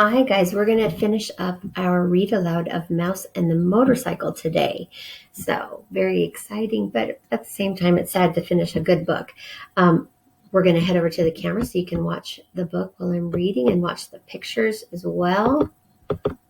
Hi, guys. We're going to finish up our read aloud of Mouse and the Motorcycle today. So, very exciting, but at the same time, it's sad to finish a good book. We're going to head over to the camera so you can watch the book while I'm reading and watch the pictures as well.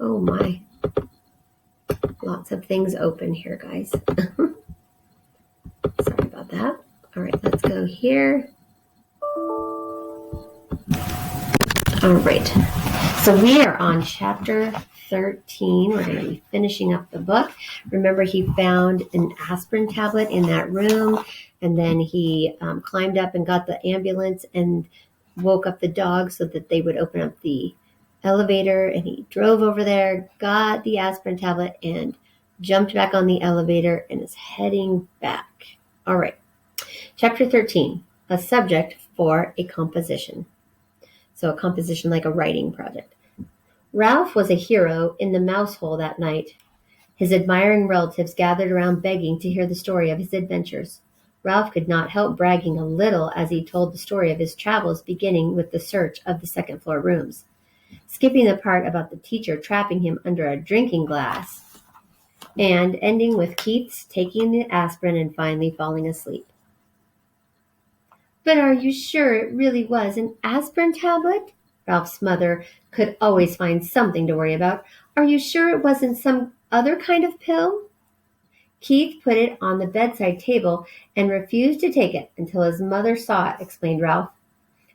Oh, my. Lots of things open here, guys. Sorry about that. All right, let's go here. All right. So we are on chapter 13. We're going to be finishing up the book. Remember, he found an aspirin tablet in that room, and then he climbed up and got the ambulance and woke up the dog so that they would open up the elevator, and he drove over there, got the aspirin tablet, and jumped back on the elevator and is heading back. All right. Chapter 13, a subject for a composition. So a composition like a writing project. Ralph was a hero in the mouse hole that night. His admiring relatives gathered around begging to hear the story of his adventures. Ralph could not help bragging a little as he told the story of his travels, beginning with the search of the second-floor rooms, skipping the part about the teacher trapping him under a drinking glass, and ending with Keith's taking the aspirin and finally falling asleep. "But are you sure it really was an aspirin tablet?" Ralph's mother could always find something to worry about. "Are you sure it wasn't some other kind of pill?" "Keith put it on the bedside table and refused to take it until his mother saw it," explained Ralph.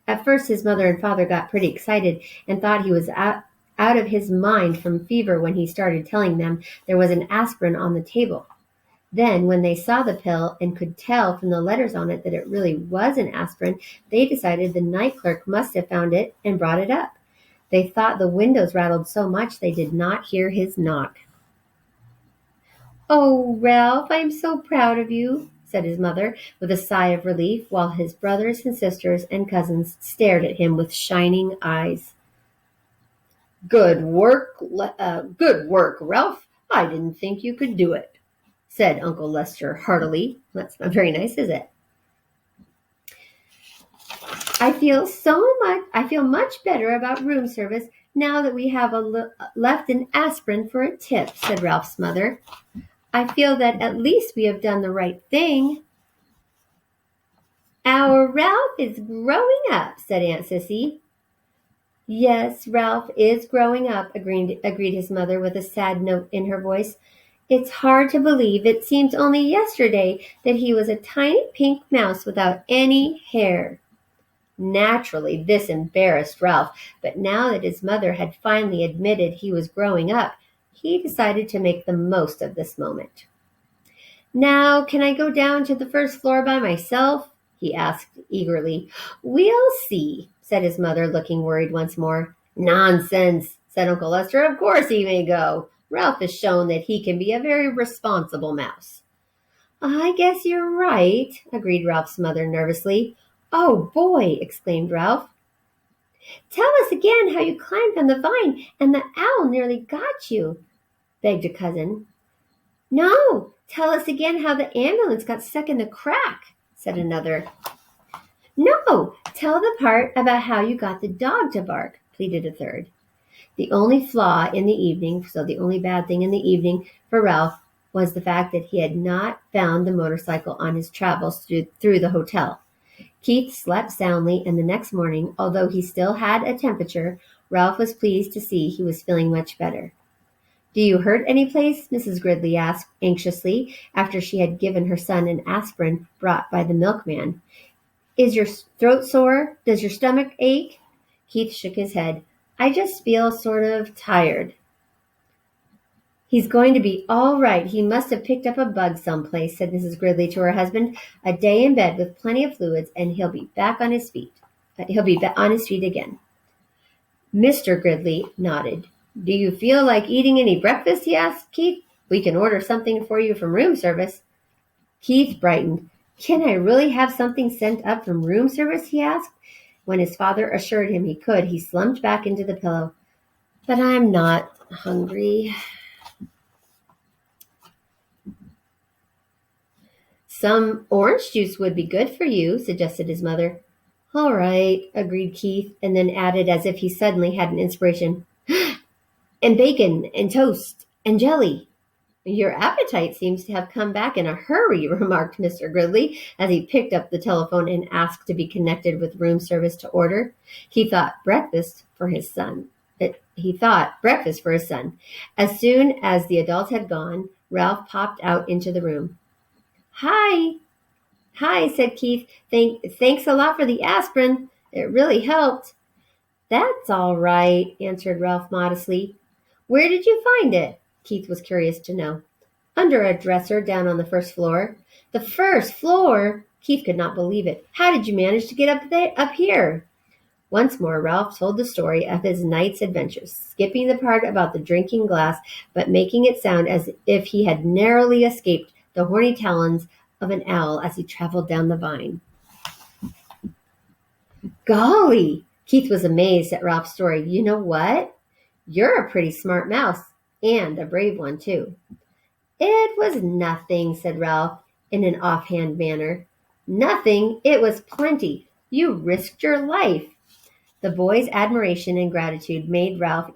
At first his mother and father got pretty excited and thought he was out of his mind from fever when he started telling them there was an aspirin on the table. Then, when they saw the pill and could tell from the letters on it that it really was an aspirin, they decided the night clerk must have found it and brought it up. They thought the windows rattled so much they did not hear his knock. "Oh, Ralph, I'm so proud of you," said his mother, with a sigh of relief, while his brothers and sisters and cousins stared at him with shining eyes. Good work, Ralph. I didn't think you could do it," said Uncle Lester heartily. That's not very nice, is it? I feel much better about room service now that we have left an aspirin for a tip," said Ralph's mother. "I feel that at least we have done the right thing." "Our Ralph is growing up," said Aunt Sissy. "Yes, Ralph is growing up," agreed his mother with a sad note in her voice. "It's hard to believe. It seems only yesterday that he was a tiny pink mouse without any hair." Naturally, this embarrassed Ralph, but now that his mother had finally admitted he was growing up, he decided to make the most of this moment. "Now, can I go down to the first floor by myself?" he asked eagerly. "We'll see," said his mother, looking worried once more. "Nonsense," said Uncle Lester. "Of course he may go. Ralph has shown that he can be a very responsible mouse." "I guess you're right," agreed Ralph's mother nervously. "Oh, boy," exclaimed Ralph. "Tell us again how you climbed on the vine and the owl nearly got you," begged a cousin. "No, tell us again how the ambulance got stuck in the crack," said another. "No, tell the part about how you got the dog to bark," pleaded a third. The only bad thing in the evening for Ralph was the fact that he had not found the motorcycle on his travels through the hotel. Keith slept soundly, and the next morning, although he still had a temperature, Ralph was pleased to see he was feeling much better. "Do you hurt any place?" Mrs. Gridley asked anxiously, after she had given her son an aspirin brought by the milkman. "Is your throat sore? Does your stomach ache?" Keith shook his head. "I just feel sort of tired." "He's going to be all right. He must have picked up a bug someplace," said Mrs. Gridley to her husband. "A day in bed with plenty of fluids, and he'll be back on his feet. Again." Mr. Gridley nodded. "Do you feel like eating any breakfast?" he asked Keith. "We can order something for you from room service." Keith brightened. "Can I really have something sent up from room service?" he asked. When his father assured him he could, he slumped back into the pillow. "But I'm not hungry." "Some orange juice would be good for you," suggested his mother. "All right," agreed Keith, and then added as if he suddenly had an inspiration. and bacon and toast and jelly. Your appetite seems to have come back in a hurry, remarked Mr. Gridley as he picked up the telephone and asked to be connected with room service to order. He thought breakfast for his son. As soon as the adults had gone, Ralph popped out into the room. Hi, hi, said Keith. Thanks a lot for the aspirin. It really helped. That's all right, answered Ralph modestly. Where did you find it? Keith was curious to know. Under a dresser down on the first floor. The first floor? Keith could not believe it. How did you manage to get up here? Once more, Ralph told the story of his night's adventures, skipping the part about the drinking glass, but making it sound as if he had narrowly escaped the horny talons of an owl as he traveled down the vine. Golly! Keith was amazed at Ralph's story. You know what? You're a pretty smart mouse, and a brave one, too. It was nothing, said Ralph in an offhand manner. Nothing? It was plenty. You risked your life. The boy's admiration and gratitude made Ralph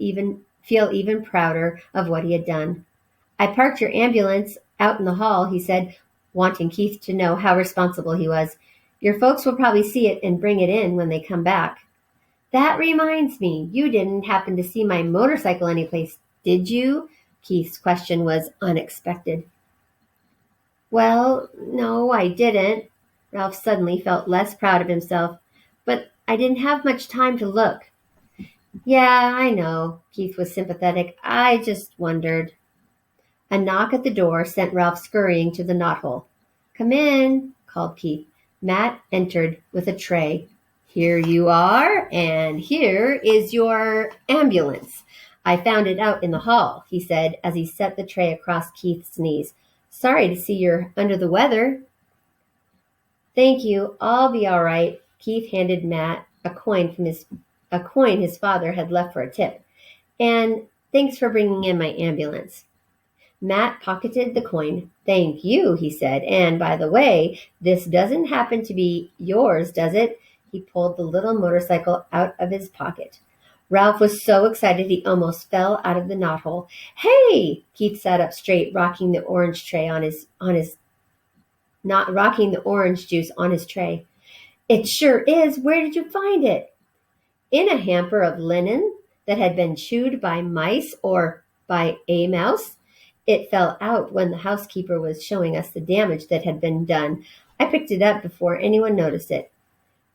feel even prouder of what he had done. I parked your ambulance out in the hall, he said, wanting Keith to know how responsible he was. Your folks will probably see it and bring it in when they come back. That reminds me, you didn't happen to see my motorcycle anyplace, did you? Keith's question was unexpected. Well, no, I didn't. Ralph suddenly felt less proud of himself. But I didn't have much time to look. Yeah, I know. Keith was sympathetic. I just wondered. A knock at the door sent Ralph scurrying to the knothole. Come in, called Keith. Matt entered with a tray. Here you are, and here is your ambulance. I found it out in the hall, he said as he set the tray across Keith's knees. Sorry to see you're under the weather. Thank you. I'll be all right. Keith handed Matt a coin his father had left for a tip. And thanks for bringing in my ambulance. Matt pocketed the coin. Thank you, he said. And by the way, this doesn't happen to be yours, does it? He pulled the little motorcycle out of his pocket. Ralph was so excited he almost fell out of the knothole. Hey! Keith sat up straight, rocking the orange juice on his tray. It sure is. Where did you find it? In a hamper of linen that had been chewed by mice or by a mouse. It fell out when the housekeeper was showing us the damage that had been done. I picked it up before anyone noticed it.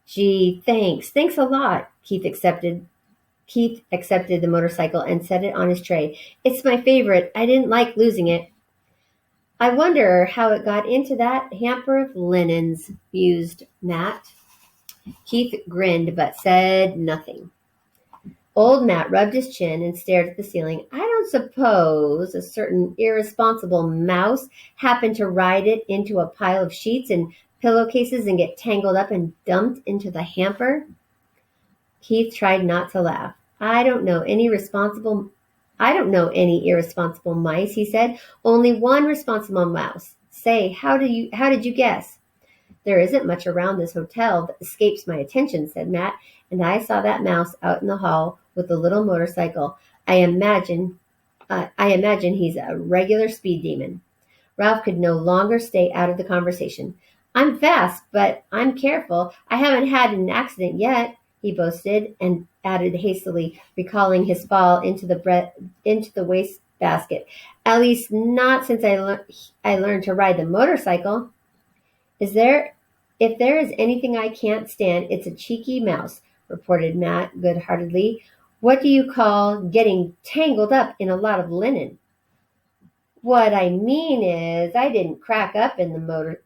Gee, thanks. Thanks a lot. Keith accepted the motorcycle and set it on his tray. It's my favorite. I didn't like losing it. I wonder how it got into that hamper of linens, mused Matt. Keith grinned but said nothing. Old Matt rubbed his chin and stared at the ceiling. I don't suppose a certain irresponsible mouse happened to ride it into a pile of sheets and pillowcases and get tangled up and dumped into the hamper? Keith tried not to laugh. I don't know any irresponsible mice, he said. Only one responsible mouse. Say, how did you guess? There isn't much around this hotel that escapes my attention, said Matt, and I saw that mouse out in the hall with the little motorcycle. I imagine he's a regular speed demon. Ralph could no longer stay out of the conversation. I'm fast, but I'm careful. I haven't had an accident yet, he boasted, and added hastily, recalling his fall into the wastebasket. At least not since I learned to ride the motorcycle. If there is anything I can't stand, it's a cheeky mouse, reported Matt good-heartedly. What do you call getting tangled up in a lot of linen? What I mean is, I didn't crack up in the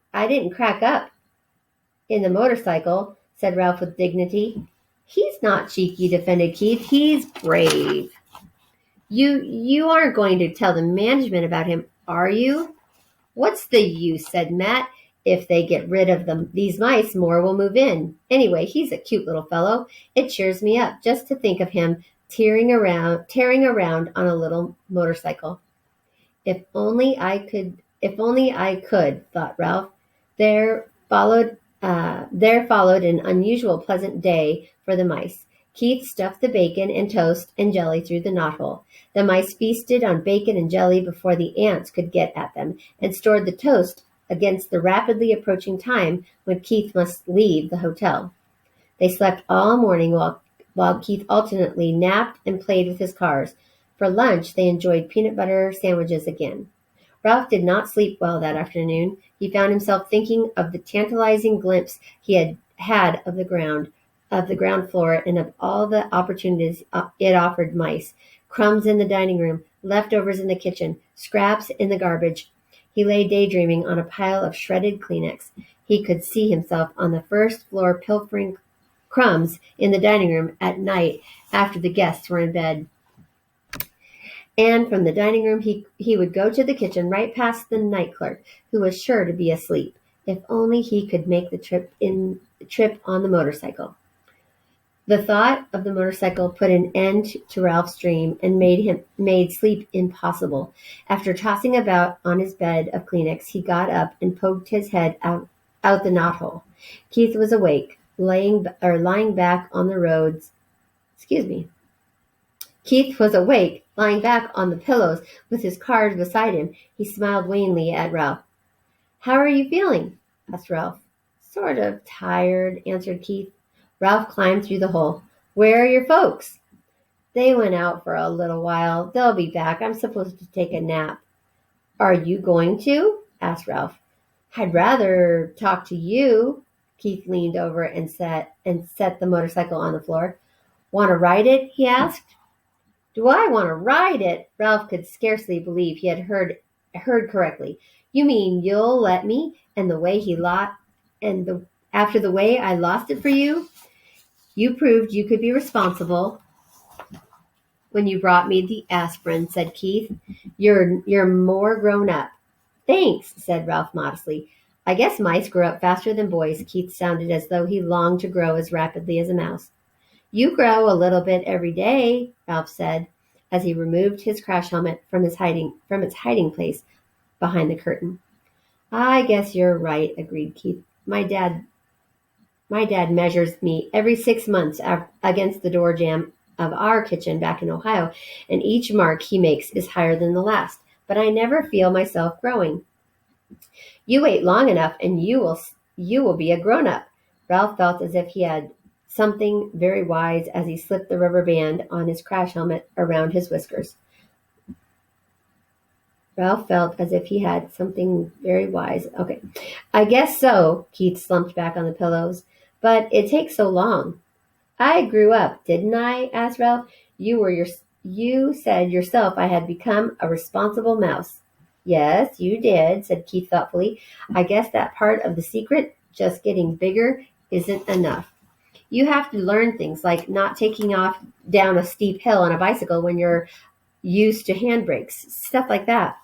motorcycle, said Ralph with dignity. He's not cheeky, defended Keith. He's brave. You aren't going to tell the management about him, are you? What's the use, said Matt. If they get rid of these mice, more will move in. Anyway, he's a cute little fellow. It cheers me up just to think of him tearing around on a little motorcycle. If only I could, thought Ralph. There followed an unusual pleasant day for the mice. Keith stuffed the bacon and toast and jelly through the knothole. The mice feasted on bacon and jelly before the ants could get at them, and stored the toast against the rapidly approaching time when Keith must leave the hotel. They slept all morning while Keith alternately napped and played with his cars. For lunch, they enjoyed peanut butter sandwiches again. Ralph did not sleep well that afternoon. He found himself thinking of the tantalizing glimpse he had had of the ground floor, and of all the opportunities it offered mice. Crumbs in the dining room, leftovers in the kitchen, scraps in the garbage. He lay daydreaming on a pile of shredded Kleenex. He could see himself on the first floor pilfering crumbs in the dining room at night after the guests were in bed. And from the dining room, he would go to the kitchen right past the night clerk, who was sure to be asleep. If only he could make the trip on the motorcycle. The thought of the motorcycle put an end to Ralph's dream and made sleep impossible. After tossing about on his bed of Kleenex, he got up and poked his head out the knothole. Keith was awake, lying back on the roads. Excuse me. Keith was awake, lying back on the pillows with his cards beside him. He smiled wanly at Ralph. "How are you feeling?" asked Ralph. "Sort of tired," answered Keith. Ralph climbed through the hole. "Where are your folks?" "They went out for a little while. They'll be back. I'm supposed to take a nap." "Are you going to?" asked Ralph. "I'd rather talk to you." Keith leaned over and set the motorcycle on the floor. "Want to ride it?" he asked. "Do I want to ride it?" Ralph could scarcely believe he had heard correctly. "You mean you'll let me? And after the way I lost it for you? You proved you could be responsible when you brought me the aspirin," said Keith. You're more grown up." "Thanks," said Ralph modestly. "I guess mice grow up faster than boys." Keith sounded as though he longed to grow as rapidly as a mouse. "You grow a little bit every day," Ralph said, as he removed his crash helmet from its hiding place behind the curtain. "I guess you're right," agreed Keith. My dad measures me every 6 months against the door jamb of our kitchen back in Ohio, and each mark he makes is higher than the last. But I never feel myself growing." "You wait long enough, and you will be a grown-up." Ralph felt as if he had something very wise as he slipped the rubber band on his crash helmet around his whiskers. Ralph felt as if he had something very wise. "Okay, I guess so." Keith slumped back on the pillows. "But it takes so long." "I grew up, didn't I?" asked Ralph. You said yourself I had become a responsible mouse." "Yes, you did," said Keith thoughtfully. "I guess that part of the secret, just getting bigger, isn't enough. You have to learn things like not taking off down a steep hill on a bicycle when you're used to handbrakes, stuff like that."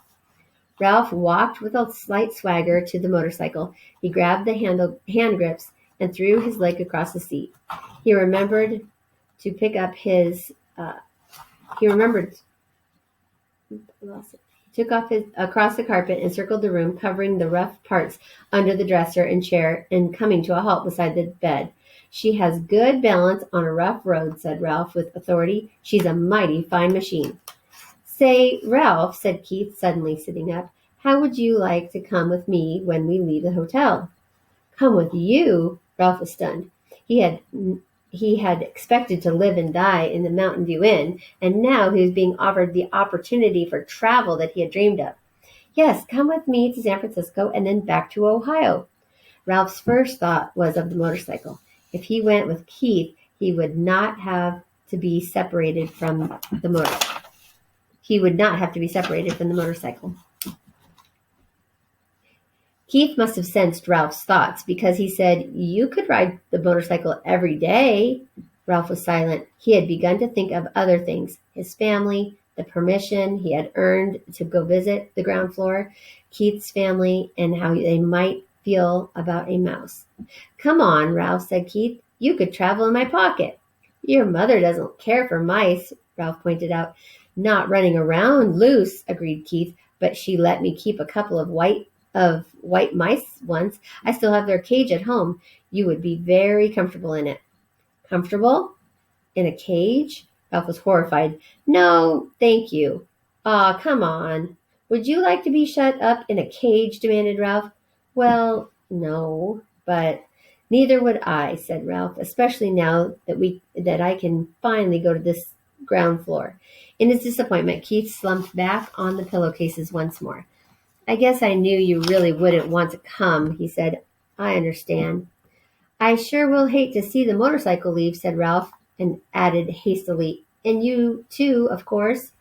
Ralph walked with a slight swagger to the motorcycle. He grabbed the hand grips and threw his leg across the seat. He remembered to pick up his. Took off his across the carpet and circled the room, covering the rough parts under the dresser and chair, and coming to a halt beside the bed. "She has good balance on a rough road," said Ralph with authority. "She's a mighty fine machine." "Say, Ralph," said Keith, suddenly sitting up, "how would you like to come with me when we leave the hotel?" "Come with you?" Ralph was stunned. He had expected to live and die in the Mountain View Inn, and now he was being offered the opportunity for travel that he had dreamed of. "Yes, come with me to San Francisco and then back to Ohio." Ralph's first thought was of the motorcycle. If he went with Keith, he would not have to be separated from the motorcycle. Keith must have sensed Ralph's thoughts, because he said, "You could ride the motorcycle every day." Ralph was silent. He had begun to think of other things: his family, the permission he had earned to go visit the ground floor, Keith's family, and how they might feel about a mouse. "Come on, Ralph," said Keith. "You could travel in my pocket." "Your mother doesn't care for mice," Ralph pointed out. "Not running around loose," agreed Keith, "but she let me keep a couple of white mice once. I still have their cage at home. You would be very comfortable in it." "Comfortable?" In a cage? Ralph was horrified. No, thank you. Aw, come on. Would you like to be shut up in a cage? Demanded Ralph. Well, no, but neither would I, said Ralph, especially now that I can finally go to this ground floor. In his disappointment, Keith slumped back on the pillowcases once more. I guess I knew you really wouldn't want to come, he said. I understand. I sure will hate to see the motorcycle leave, said Ralph, and added hastily, and you too, of course.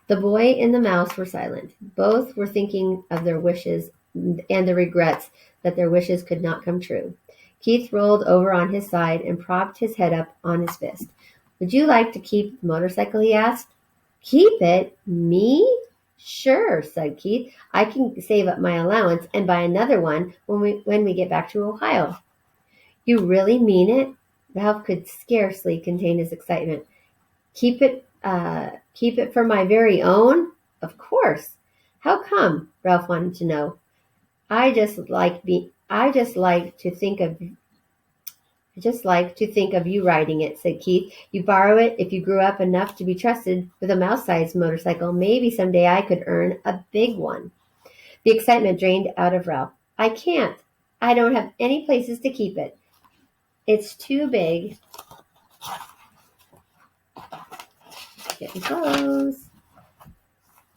The boy and the mouse were silent. Both were thinking of their wishes and the regrets that their wishes could not come true. Keith rolled over on his side and propped his head up on his fist. Would you like to keep the motorcycle? He asked. Keep it? Me? Sure, said Keith. I can save up my allowance and buy another one when we get back to Ohio. You really mean it? Ralph could scarcely contain his excitement. Keep it for my very own? Of course. How come? Ralph wanted to know. I just like to think of you riding it, said Keith. You borrow it if you grew up enough to be trusted with a mouse-sized motorcycle. Maybe someday I could earn a big one. The excitement drained out of Ralph. I can't. I don't have any places to keep it. It's too big. Getting close.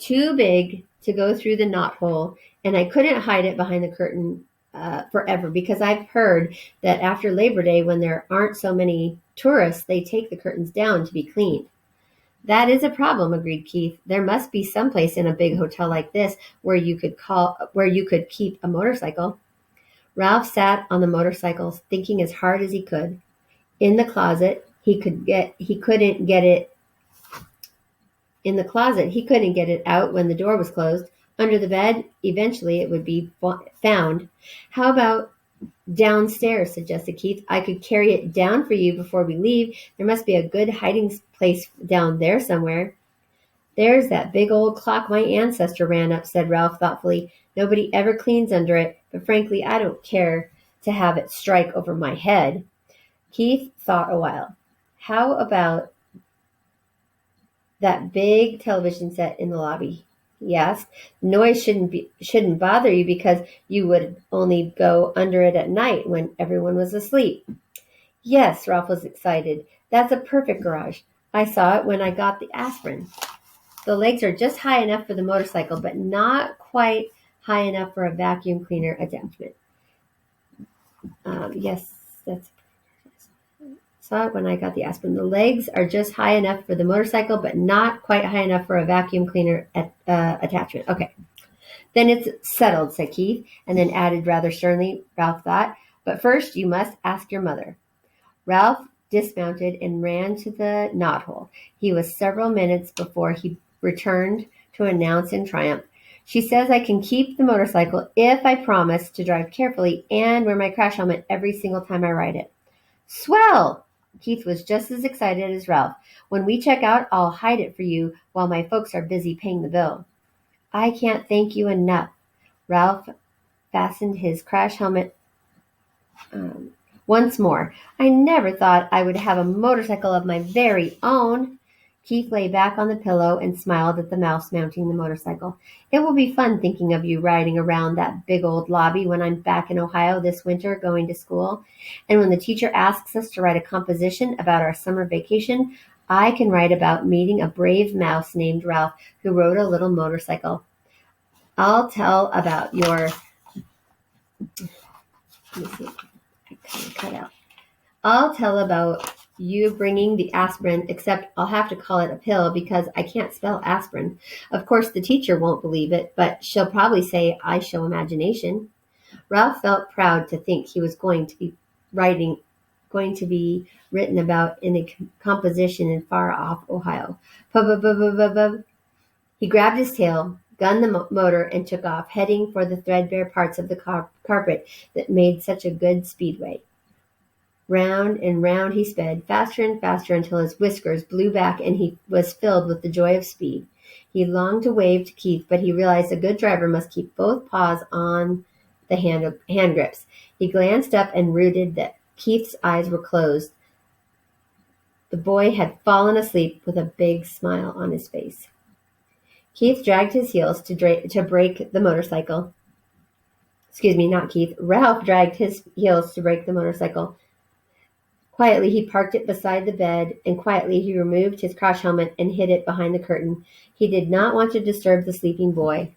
Too big to go through the knothole, and I couldn't hide it behind the curtain forever because I've heard that after Labor Day, when there aren't so many tourists, they take the curtains down to be cleaned. That is a problem, agreed Keith. There must be some place in a big hotel like this where you could keep a motorcycle. Ralph sat on the motorcycle, thinking as hard as he could. In the closet, he couldn't get it. In the closet, he couldn't get it out when the door was closed. Under the bed, eventually it would be found. How about downstairs, suggested Keith. I could carry it down for you before we leave. There must be a good hiding place down there somewhere. There's that big old clock my ancestor ran up, said Ralph thoughtfully. Nobody ever cleans under it, but frankly, I don't care to have it strike over my head. Keith thought a while. How about that big television set in the lobby? He asked. The noise shouldn't bother you because you would only go under it at night when everyone was asleep. Yes, Ralph was excited. That's a perfect garage. I saw it when I got the aspirin. The legs are just high enough for the motorcycle, but not quite high enough for a vacuum cleaner attachment. Yes, that's. Saw it when I got the aspirin. The legs are just high enough for the motorcycle, but not quite high enough for a vacuum cleaner attachment. Okay. Then it's settled, said Keith, and then added rather sternly, Ralph thought, but first you must ask your mother. Ralph dismounted and ran to the knothole. He was several minutes before he returned to announce in triumph, she says I can keep the motorcycle if I promise to drive carefully and wear my crash helmet every single time I ride it. Swell! Keith was just as excited as Ralph. When we check out, I'll hide it for you while my folks are busy paying the bill. I can't thank you enough. Ralph fastened his crash helmet once more. I never thought I would have a motorcycle of my very own. Keith lay back on the pillow and smiled at the mouse mounting the motorcycle. It will be fun thinking of you riding around that big old lobby when I'm back in Ohio this winter going to school. And when the teacher asks us to write a composition about our summer vacation, I can write about meeting a brave mouse named Ralph who rode a little motorcycle. I'll tell about your... Let me see. I kind of cut out. I'll tell about you bringing the aspirin, except I'll have to call it a pill because I can't spell aspirin. Of course, the teacher won't believe it, but she'll probably say I show imagination. Ralph felt proud to think he was going to be written about in a composition in far-off Ohio. Pub. He grabbed his tail, gunned the motor, and took off, heading for the threadbare parts of the carpet that made such a good speedway. Round and round he sped, faster and faster until his whiskers blew back and he was filled with the joy of speed. He longed to wave to Keith, but he realized a good driver must keep both paws on the hand grips. He glanced up and rooted that Keith's eyes were closed. The boy had fallen asleep with a big smile on his face. Keith dragged his heels to brake the motorcycle. Excuse me, not Keith. Ralph dragged his heels to brake the motorcycle. Quietly, he parked it beside the bed, and quietly he removed his crash helmet and hid it behind the curtain. He did not want to disturb the sleeping boy.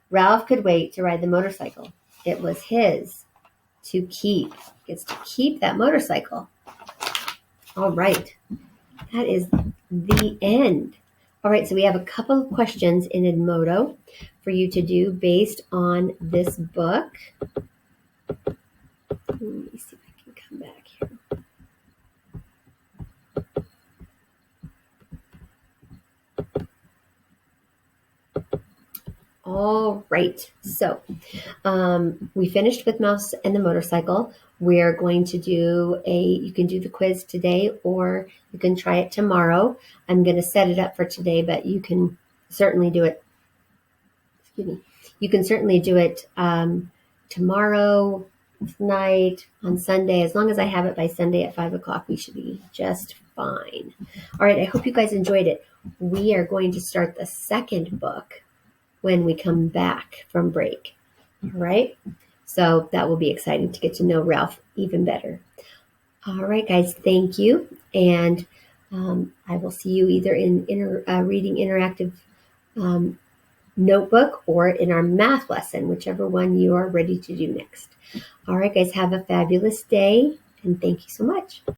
Ralph could wait to ride the motorcycle. It was his to keep. He gets to keep that motorcycle. All right. That is the end. All right, so we have a couple of questions in Edmodo for you to do based on this book. Let me see if I can come back here. All right, so we finished with Mouse and the Motorcycle. We're going to you can do the quiz today or you can try it tomorrow. I'm going to set it up for today, but you can certainly do it. Excuse me. You can certainly do it tomorrow, tonight, on Sunday. As long as I have it by Sunday at 5 o'clock, we should be just fine. All right, I hope you guys enjoyed it. We are going to start the second book when we come back from break. All right. So that will be exciting to get to know Ralph even better. All right, guys. Thank you. And I will see you either in reading interactive notebook or in our math lesson, whichever one you are ready to do next. All right, guys. Have a fabulous day. And thank you so much.